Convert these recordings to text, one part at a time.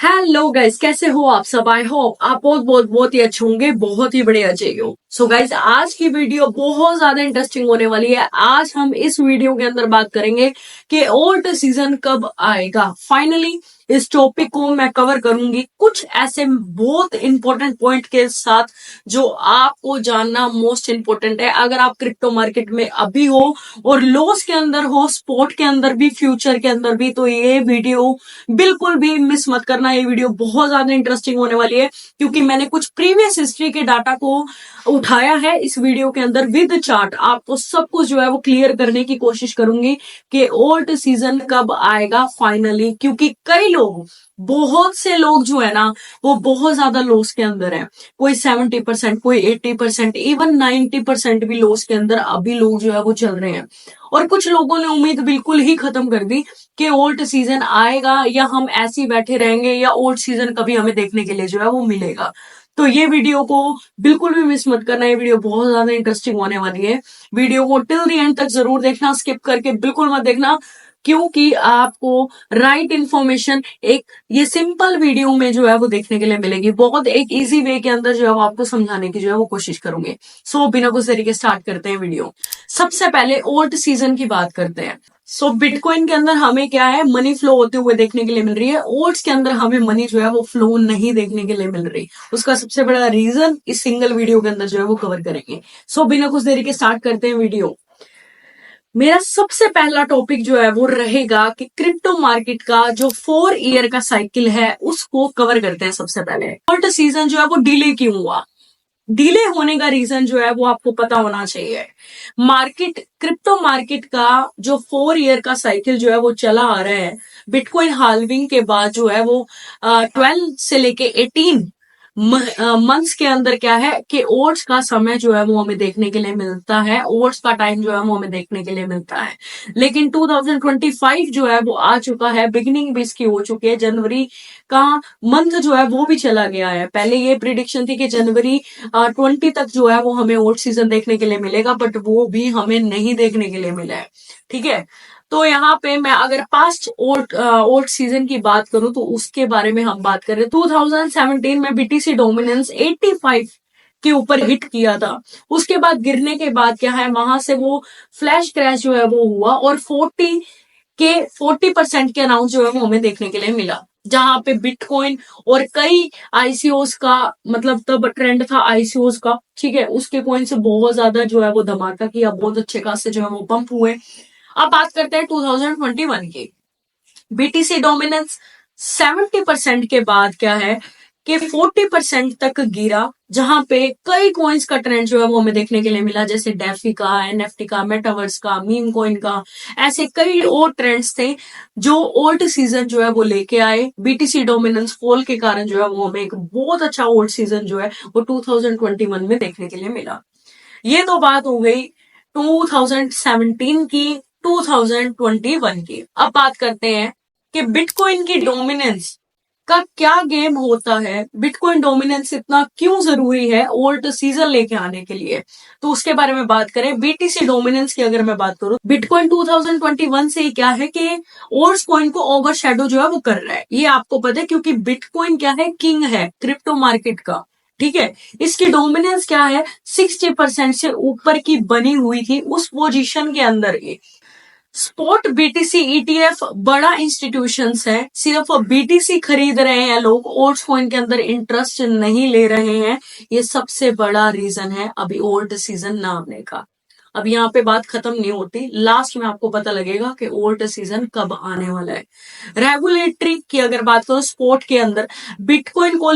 Hello guys, कैसे हो आप सब। आई होप आप बहुत ही अच्छे होंगे, बहुत ही बड़े अच्छे हो। सो गाइस, आज की वीडियो बहुत ज्यादा इंटरेस्टिंग होने वाली है। आज हम इस वीडियो के अंदर बात करेंगे कि ओल्ड सीजन कब आएगा। फाइनली इस टॉपिक को मैं कवर करूंगी कुछ ऐसे बहुत इंपॉर्टेंट पॉइंट के साथ जो आपको जानना मोस्ट इंपॉर्टेंट है। अगर आप क्रिप्टो मार्केट में अभी हो और लॉस के अंदर हो, स्पॉट के अंदर भी, फ्यूचर के अंदर भी, तो ये वीडियो बिल्कुल भी मिस मत करना। ये वीडियो बहुत ज्यादा इंटरेस्टिंग होने वाली है क्योंकि मैंने कुछ प्रीवियस हिस्ट्री के डाटा को उठाया है इस वीडियो के अंदर विद चार्ट। आपको सब कुछ जो है वो क्लियर करने की कोशिश करूंगी कि ओल्ड सीजन कब आएगा फाइनली, क्योंकि कई लोग, बहुत से लोग जो है ना, वो बहुत ज्यादा लॉस के अंदर है। कोई 70%, कोई 80%, इवन 90% भी लॉस के अंदर अभी लोग जो है वो चल रहे हैं। और कुछ लोगों ने उम्मीद बिल्कुल ही खत्म कर दी कि ओल्ड सीजन आएगा या हम ऐसे ही बैठे रहेंगे या ओल्ड सीजन कभी हमें देखने के लिए जो है वो मिलेगा। तो ये वीडियो को बिल्कुल भी मिस मत करना। ये वीडियो बहुत ज्यादा इंटरेस्टिंग होने वाली है। वीडियो को टिल द एंड तक जरूर देखना, स्किप करके बिल्कुल मत देखना, क्योंकि आपको राइट इंफॉर्मेशन एक ये सिंपल वीडियो में जो है वो देखने के लिए मिलेगी। बहुत एक इजी वे के अंदर जो है वो आपको समझाने की जो है वो कोशिश करूंगे। सो बिना कुछ तरीके स्टार्ट करते हैं वीडियो। सबसे पहले ओल्ड सीजन की बात करते हैं। सो बिटकॉइन के अंदर हमें क्या है, मनी फ्लो होते हुए देखने के लिए मिल रही है। ओल्ड्स के अंदर हमें मनी जो है वो फ्लो नहीं देखने के लिए मिल रही। उसका सबसे बड़ा रीजन इस सिंगल वीडियो के अंदर जो है वो कवर करेंगे। सो बिना कुछ देरी के स्टार्ट करते हैं वीडियो। मेरा सबसे पहला टॉपिक जो है वो रहेगा कि क्रिप्टो मार्केट का जो 4 ईयर का साइकिल है उसको कवर करते हैं। सबसे पहले ओल्ड सीजन जो है वो डिले क्यों हुआ। डिले होने का रीजन जो है वो आपको पता होना चाहिए। मार्केट, क्रिप्टो मार्केट का जो 4 ईयर का साइकिल जो है वो चला आ रहा है। बिटकॉइन हाल्विंग के बाद जो है वो 12 से लेके 18 मंथ्स के अंदर क्या है कि ओट्स का समय जो है वो हमें देखने के लिए मिलता है। ओट्स का टाइम जो है वो हमें देखने के लिए मिलता है। लेकिन 2025 जो है वो आ चुका है, बिगिनिंग भी इसकी हो चुकी है। जनवरी का मंथ जो है वो भी चला गया है। पहले ये प्रिडिक्शन थी कि जनवरी 20 तक जो है वो हमें ओट सीजन देखने के लिए मिलेगा, बट वो भी हमें नहीं देखने के लिए मिला है। ठीक है, तो यहाँ पे मैं अगर पास्ट ओट सीजन की बात करूं तो उसके बारे में हम बात करें। 2017 में बीटीसी डोमिनेंस 85 के ऊपर हिट किया था। उसके बाद गिरने के बाद क्या है, वहां से वो फ्लैश क्रैश जो है वो हुआ और 40% के अराउंड जो है वो हमें देखने के लिए मिला, जहां पे बिटकॉइन और कई आईसीओस का, मतलब तब ट्रेंड था आईसीओस का। ठीक है, उसके कॉइन से बहुत ज्यादा जो है वो धमाका किया, बहुत अच्छे खासे जो है वो पंप हुए। अब बात करते हैं 2021 की। बीटीसी डोमिनेंस 70% के बाद क्या है कि 40% तक गिरा, जहां पे कई कॉइन्स का ट्रेंड जो है वो हमें देखने के लिए मिला, जैसे डेफी का, एनएफटी का, मेटावर्स का, मीम कॉइन का। ऐसे कई और ट्रेंड्स थे जो ओल्ड सीजन जो है वो लेके आए। बीटीसी डोमिनेंस फॉल के कारण जो है वो हमें एक बहुत अच्छा ओल्ड सीजन जो है वो 2021 में देखने के लिए मिला। ये तो बात हो गई 2017 की, 2021 की। अब बात करते हैं कि बिटकॉइन की डोमिनेंस का क्या गेम होता है, बिटकॉइन डोमिनेंस इतना क्यों जरूरी है ओल्ड सीजन लेके आने के लिए, तो उसके बारे में बात करें। बीटीसी डोमिनेंस की अगर मैं बात करूं, बिटकॉइन 2021 से क्या है कि ओल्ड कॉइन को ओवर शेडो जो है वो कर रहा है। ये आपको पता है, क्योंकि बिटकॉइन क्या है, किंग है क्रिप्टो मार्केट का। ठीक है, इसकी डोमिनेंस क्या है, 60% से ऊपर की बनी हुई थी उस पोजीशन के अंदर। ये स्पॉट बीटीसी ईटीएफ बड़ा इंस्टीट्यूशंस है, सिर्फ बीटीसी खरीद रहे हैं लोग, ओल्ड कॉइन के अंदर इंटरेस्ट नहीं ले रहे हैं। ये सबसे बड़ा रीजन है अभी ओल्ड सीजन ना आने का। अब यहाँ पे बात खत्म नहीं होती, लास्ट में आपको पता लगेगा कि ओल्ड सीजन कब आने वाला है। रेगुलेटरी की अगर बात करो, स्पोर्ट के अंदर बिटकॉइन को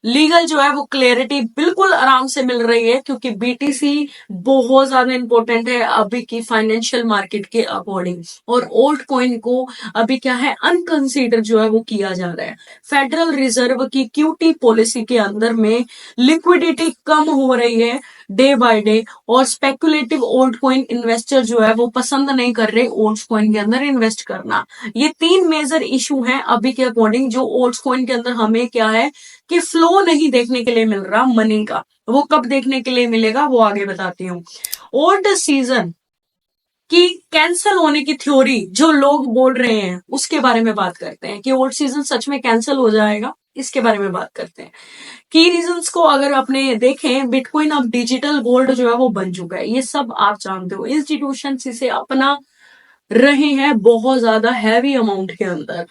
लीगल जो है वो क्लैरिटी बिल्कुल आराम से मिल रही है, क्योंकि बीटीसी बहुत ज्यादा इंपॉर्टेंट है अभी की फाइनेंशियल मार्केट के अकॉर्डिंग। और ओल्ड कॉइन को अभी क्या है, अनकंसीडर जो है वो किया जा रहा है। फेडरल रिजर्व की क्यूटी पॉलिसी के अंदर में लिक्विडिटी कम हो रही है डे बाय डे, और स्पेकुलेटिव ओल्ड कॉइन इन्वेस्टर जो है वो पसंद नहीं कर रहे ओल्ड कॉइन के अंदर इन्वेस्ट करना। ये 3 मेजर इशू हैं अभी के अकॉर्डिंग, जो ओल्ड कॉइन के अंदर हमें क्या है कि फ्लो नहीं देखने के लिए मिल रहा मनी का। वो कब देखने के लिए मिलेगा वो आगे बताती हूँ। ओल्ड सीजन कि कैंसल होने की थ्योरी जो लोग बोल रहे हैं उसके बारे में बात करते हैं कि ओल्ड सीजन सच में कैंसल हो जाएगा, इसके बारे में बात करते हैं। की रीजंस को अगर आपने देखें, बिटकॉइन अब डिजिटल गोल्ड जो है वो बन चुका है, ये सब आप जानते हो। इंस्टीट्यूशन इसे अपना रहे हैं बहुत ज्यादा हैवी अमाउंट के अंदर।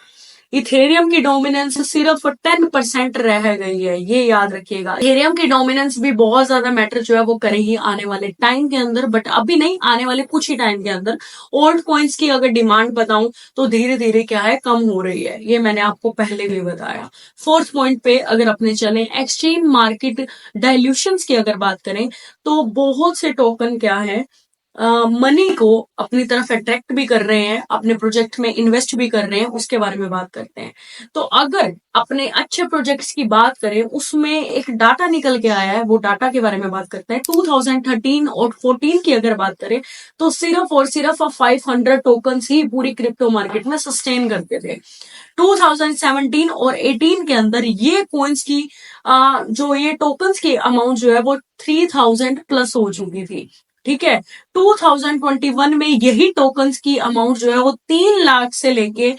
इथेरियम की डोमिनेंस सिर्फ 10% रह गई है, ये याद रखिएगा। इथेरियम की डोमिनेंस भी बहुत ज्यादा मैटर जो है वो करेगी आने वाले टाइम के अंदर, बट अभी नहीं, आने वाले कुछ ही टाइम के अंदर। ओल्ड कॉइन्स की अगर डिमांड बताऊं तो धीरे धीरे क्या है, कम हो रही है, ये मैंने आपको पहले भी बताया। फोर्थ पॉइंट पे अगर अपने चले, एक्सचेंज मार्केट डाइल्यूशंस की अगर बात करें तो बहुत से टोकन क्या है, मनी को अपनी तरफ अट्रैक्ट भी कर रहे हैं, अपने प्रोजेक्ट में इन्वेस्ट भी कर रहे हैं, उसके बारे में बात करते हैं। तो अगर अपने अच्छे प्रोजेक्ट्स की बात करें, उसमें एक डाटा निकल के आया है, वो डाटा के बारे में बात करते हैं। 2013 और 14 की अगर बात करें तो सिर्फ और सिर्फ 500 टोकन ही पूरी क्रिप्टो मार्केट में सस्टेन करते थे। 2017 और 18 के अंदर ये कॉइन्स की जो ये टोकन्स की अमाउंट जो है वो 3000 प्लस हो चुकी थी। ठीक है, 2021 में यही टोकन्स की अमाउंट जो है वो 3 लाख से लेके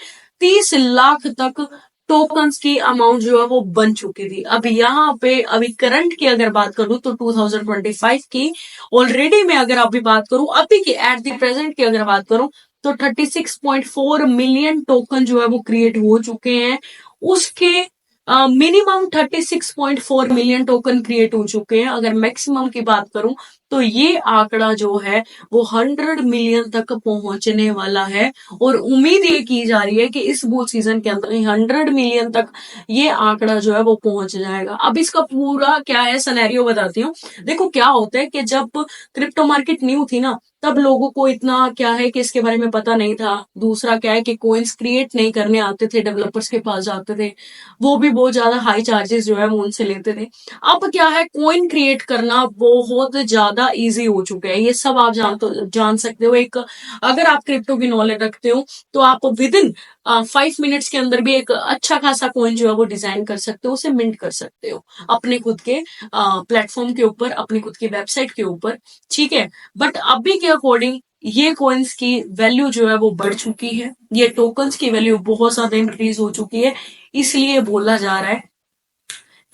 30 लाख तक टोकन्स की अमाउंट जो है वो बन चुकी थी। अब यहाँ पे अभी करंट की अगर बात करूं तो 2025 की ऑलरेडी मैं अगर अभी बात करूं, अभी की एट द प्रेजेंट की अगर बात करूं तो 36.4 मिलियन टोकन जो है वो क्रिएट हो चुके हैं। उसके मिनिमम 36.4 मिलियन टोकन क्रिएट हो चुके हैं। अगर मैक्सिमम की बात करूं तो ये आंकड़ा जो है वो 100 मिलियन तक पहुंचने वाला है, और उम्मीद ये की जा रही है कि इस बुल सीजन के अंदर 100 मिलियन तक ये आंकड़ा जो है वो पहुंच जाएगा। अब इसका पूरा क्या है सिनेरियो बताती हूँ। देखो क्या होता है कि जब क्रिप्टो मार्केट न्यू थी ना, तब लोगों को इतना क्या है कि इसके बारे में पता नहीं था। दूसरा क्या है कि कोइंस क्रिएट नहीं करने आते थे, डेवलपर्स के पास जाते थे, वो भी बहुत ज्यादा हाई चार्जेस जो है वो उनसे लेते थे। अब क्या है, कोइन क्रिएट करना बहुत ज्यादा इजी हो चुका है, ये सब आप जान सकते हो। एक अगर आप क्रिप्टो की नॉलेज रखते हो तो आप विद इन 5 मिनट्स के अंदर भी एक अच्छा खासा कोइन जो है वो डिजाइन कर सकते हो, उसे मिंट कर सकते हो अपने खुद के प्लेटफॉर्म के ऊपर, अपनी खुद की वेबसाइट के ऊपर। ठीक है, बट अभी के अकॉर्डिंग ये कॉइन्स की वैल्यू जो है वो बढ़ चुकी है, ये टोकन्स की वैल्यू बहुत ज्यादा इंक्रीज हो चुकी है। इसलिए बोला जा रहा है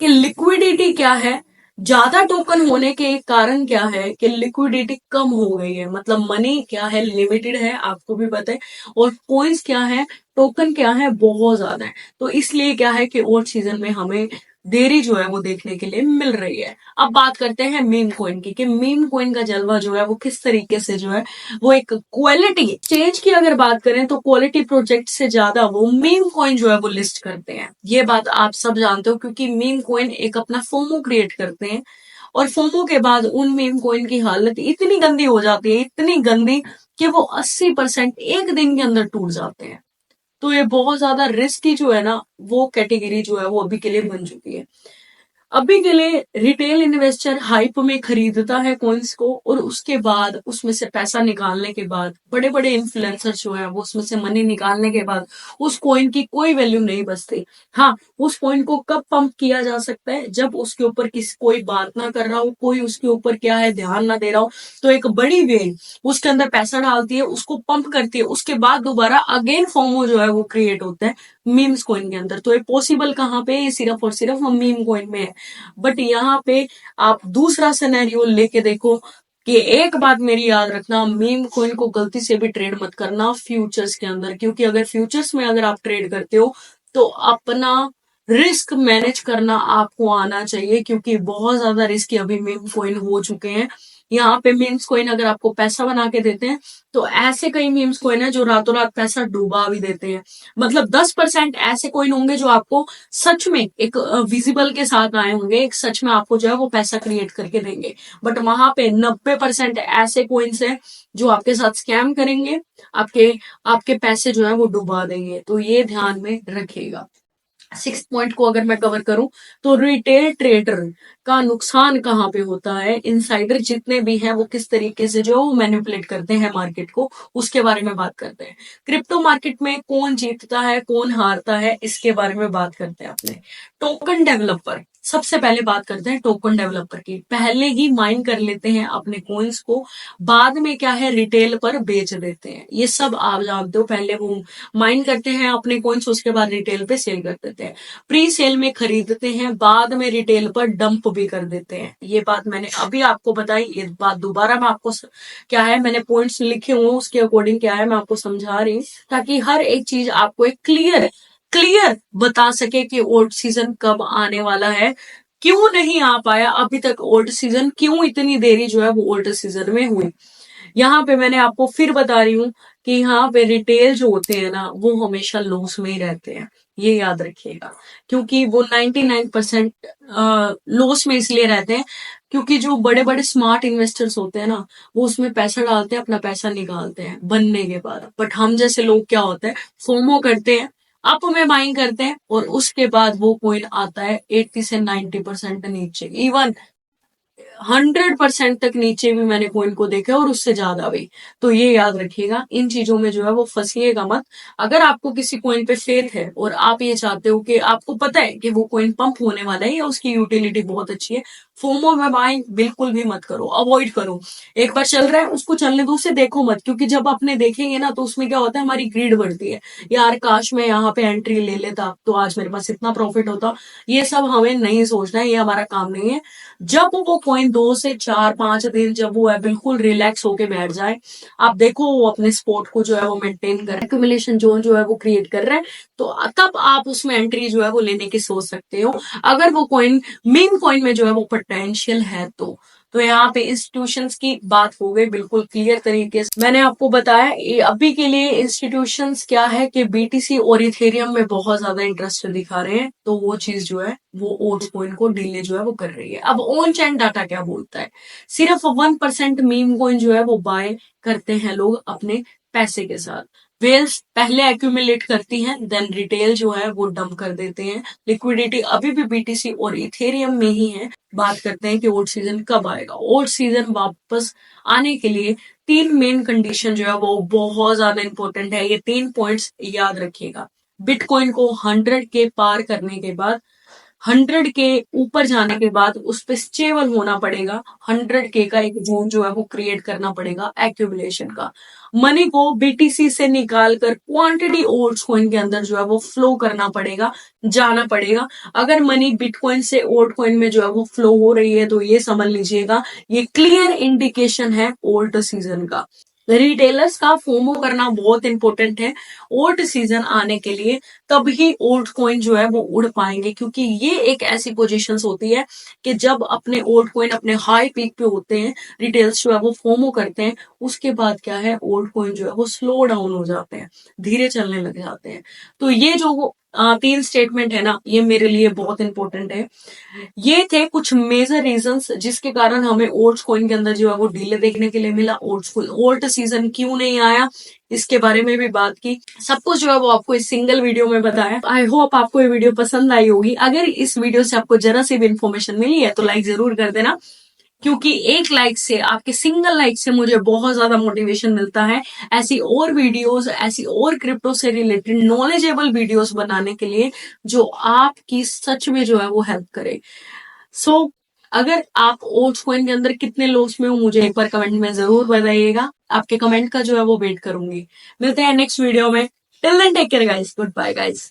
कि लिक्विडिटी क्या है, ज्यादा टोकन होने के कारण क्या है कि लिक्विडिटी कम हो गई है, मतलब मनी क्या है, लिमिटेड है, आपको भी पता है, और कॉइन्स क्या है, टोकन क्या है, बहुत ज्यादा है। तो इसलिए क्या है कि ओल्ड सीजन में हमें देरी जो है वो देखने के लिए मिल रही है। अब बात करते हैं मीम कॉइन की, कि मीम कॉइन का जलवा जो है वो किस तरीके से जो है वो एक क्वालिटी चेंज की अगर बात करें तो क्वालिटी प्रोजेक्ट से ज्यादा वो मीम कॉइन जो है वो लिस्ट करते हैं। ये बात आप सब जानते हो, क्योंकि मीम कॉइन एक अपना फोमो क्रिएट करते हैं, और फोमो के बाद उन मीम कॉइन की हालत इतनी गंदी हो जाती है, इतनी गंदी कि वो 80% एक दिन के अंदर टूट जाते हैं। तो ये बहुत ज्यादा रिस्की जो है ना, वो कैटेगरी जो है वो अभी के लिए बन चुकी है। अभी के लिए रिटेल इन्वेस्टर हाइप में खरीदता है कॉइन्स को, और उसके बाद उसमें से पैसा निकालने के बाद बड़े बड़े इन्फ्लुएंसर जो है वो उसमें से मनी निकालने के बाद उस कॉइन की कोई वैल्यू नहीं बचती। हाँ, उस कॉइन को कब पंप किया जा सकता है, जब उसके ऊपर किसी कोई बात ना कर रहा हो, कोई उसके ऊपर क्या है ध्यान ना दे रहा हो, तो एक बड़ी वेल उसके अंदर पैसा डालती है, उसको पंप करती है, उसके बाद दोबारा अगेन फोमो जो है वो क्रिएट होता है मीम्स कॉइन के अंदर। तो ये पॉसिबल कहाँ पे, ये सिर्फ और सिर्फ मीम कॉइन में है। बट यहाँ पे आप दूसरा सिनेरियो लेके देखो कि एक बात मेरी याद रखना, मीम कॉइन को गलती से भी ट्रेड मत करना फ्यूचर्स के अंदर, क्योंकि अगर फ्यूचर्स में अगर आप ट्रेड करते हो तो अपना रिस्क मैनेज करना आपको आना चाहिए, क्योंकि बहुत ज्यादा रिस्की अभी मीम कॉइन हो चुके हैं। यहाँ पे मीम्स कॉइन अगर आपको पैसा बना के देते हैं तो ऐसे कई मीम्स कॉइन है जो रातों रात पैसा डुबा भी देते हैं। मतलब 10% ऐसे कॉइन होंगे जो आपको सच में एक विजिबल के साथ आए होंगे, एक सच में आपको जो है वो पैसा क्रिएट करके देंगे। बट वहां पे 90% ऐसे कॉइन्स हैं जो आपके साथ स्कैम करेंगे, आपके आपके पैसे जो है वो डुबा देंगे। तो ये ध्यान में रखिएगा। 6 पॉइंट को अगर मैं कवर करूं तो रिटेल ट्रेडर का नुकसान कहाँ पे होता है, इनसाइडर जितने भी हैं वो किस तरीके से जो मैनिपुलेट करते हैं मार्केट को, उसके बारे में बात करते हैं। क्रिप्टो मार्केट में कौन जीतता है कौन हारता है, इसके बारे में बात करते हैं अपने। टोकन डेवलपर सबसे पहले बात करते हैं टोकन डेवलपर की। पहले ही माइन कर लेते हैं अपने कॉइन्स को, बाद में क्या है रिटेल पर बेच देते हैं। ये सब आप जानते हो, पहले वो माइन करते हैं अपने कॉइन्स, उसके बाद रिटेल पे सेल कर देते हैं। प्री सेल में खरीदते हैं, बाद में रिटेल पर डंप भी कर देते हैं। ये बात मैंने अभी आपको बताई, ये बात दोबारा मैं आपको क्या है मैंने पॉइंट्स लिखे हुए उसके अकॉर्डिंग क्या है मैं आपको समझा रही हूँ, ताकि हर एक चीज आपको एक क्लियर क्लियर बता सके कि ओल्ड सीजन कब आने वाला है, क्यों नहीं आ पाया अभी तक ओल्ड सीजन, क्यों इतनी देरी जो है वो ओल्ड सीजन में हुई। यहाँ पे मैंने आपको फिर बता रही हूँ कि यहाँ पे रिटेल जो होते हैं ना वो हमेशा लॉस में ही रहते हैं, ये याद रखिएगा। क्योंकि वो 99% लॉस में इसलिए रहते हैं क्योंकि जो बड़े बड़े स्मार्ट इन्वेस्टर्स होते हैं ना वो उसमें पैसा डालते हैं, अपना पैसा निकालते हैं बनने के बाद। बट हम जैसे लोग क्या होते हैं, फोमो करते हैं, अप में बाइंग करते हैं और उसके बाद वो कॉइन आता है 80 से 90% नीचे, इवन 100% तक नीचे भी मैंने कॉइन को देखा और उससे ज्यादा भी। तो ये याद रखिएगा, इन चीजों में जो है वो फंसिएगा मत। अगर आपको किसी कॉइन पे फेथ है और आप ये चाहते हो कि आपको पता है कि वो कॉइन पंप होने वाला है या उसकी यूटिलिटी बहुत अच्छी है, फोमो में बाइंग बिल्कुल भी मत करो, अवॉइड करो। एक बार चल रहा है उसको चलने दो, उसे देखो मत, क्योंकि जब अपने देखेंगे ना तो उसमें क्या होता है, हमारी ग्रीड बढ़ती है, यार काश मैं यहाँ पे एंट्री ले लेता तो आज मेरे पास इतना प्रॉफिट होता। ये सब हमें नहीं सोचना है, ये हमारा काम नहीं है। जब वो कॉइन 2 से 4 5 दिन जब वो है बिल्कुल रिलैक्स होके बैठ जाए, आप देखो वो अपने स्पोर्ट को जो है वो मेंटेन कर रहा है, एक्यूमुलेशन जोन जो है वो क्रिएट कर रहा है, तो तब आप उसमें एंट्री जो है वो लेने की सोच सकते हो, अगर वो कॉइन मेन कॉइन में जो है वो पोटेंशियल है तो यहाँ पे इंस्टीट्यूशंस की बात हो गई बिल्कुल क्लियर तरीके से। मैंने आपको बताया अभी के लिए इंस्टीट्यूशंस क्या है कि बीटीसी और इथेरियम में बहुत ज्यादा इंटरेस्ट दिखा रहे हैं, तो वो चीज जो है वो ओल्ड कॉइन को डीले जो है वो कर रही है। अब ऑन चैन डाटा क्या बोलता है, सिर्फ 1% मीम कॉइन जो है वो बाय करते हैं लोग अपने पैसे के साथ। वेल्स पहले एक्यूमुलेट करती हैं, देन रिटेल जो है वो डंप कर देते हैं। लिक्विडिटी अभी भी बीटीसी और इथेरियम में ही है। बात करते हैं कि ओल्ड सीजन कब आएगा। ओल्ड सीजन वापस आने के लिए 3 मेन कंडीशन जो है वो बहुत ज्यादा इंपॉर्टेंट है, ये 3 पॉइंट्स याद रखिएगा। बिटकॉइन को 100 के पार करने के बाद, 100 के ऊपर जाने के बाद उस पर स्टेबल होना पड़ेगा, 100 के का एक जोन जो है वो क्रिएट करना पड़ेगा एक्यूमुलेशन का। मनी को बीटीसी से निकाल कर क्वांटिटी ओल्ड कॉइन के अंदर जो है वो फ्लो करना पड़ेगा, जाना पड़ेगा। अगर मनी बिटकॉइन से ओल्ड कॉइन में जो है वो फ्लो हो रही है तो ये समझ लीजिएगा ये क्लियर इंडिकेशन है ओल्ड सीजन का। रिटेलर्स का फोमो करना बहुत इंपॉर्टेंट है ओल्ड सीजन आने के लिए, तभी ओल्ड कॉइन जो है वो उड़ पाएंगे, क्योंकि ये एक ऐसी पोजीशंस होती है कि जब अपने ओल्ड कॉइन अपने हाई पीक पे होते हैं, रिटेल्स जो है वो फोमो करते हैं, उसके बाद क्या है ओल्ड कॉइन जो है वो स्लो डाउन हो जाते हैं, धीरे चलने लग जाते हैं। तो ये जो 3 स्टेटमेंट है ना ये मेरे लिए बहुत इंपॉर्टेंट है। ये थे कुछ मेजर रीजंस जिसके कारण हमें ओल्ड कॉइन के अंदर जो है वो डीले देखने के लिए मिला। ओल्ड सीजन क्यों नहीं आया इसके बारे में भी बात की, सब कुछ जो है वो आपको इस सिंगल वीडियो में बताया। आई होप आपको ये वीडियो पसंद आई होगी। अगर इस वीडियो से आपको जरा सी भी इन्फॉर्मेशन मिली है तो लाइक जरूर कर देना, क्योंकि एक लाइक से, आपके सिंगल लाइक से मुझे बहुत ज्यादा मोटिवेशन मिलता है ऐसी और वीडियोस, ऐसी और क्रिप्टो से रिलेटेड नॉलेजेबल वीडियोस बनाने के लिए जो आपकी सच में जो है वो हेल्प करे। सो अगर आप ओल्ड कॉइन के अंदर कितने लॉस में हो मुझे एक बार कमेंट में जरूर बताइएगा, आपके कमेंट का जो है वो वेट करूंगी। मिलते हैं नेक्स्ट वीडियो में, till then take care guys, goodbye guys.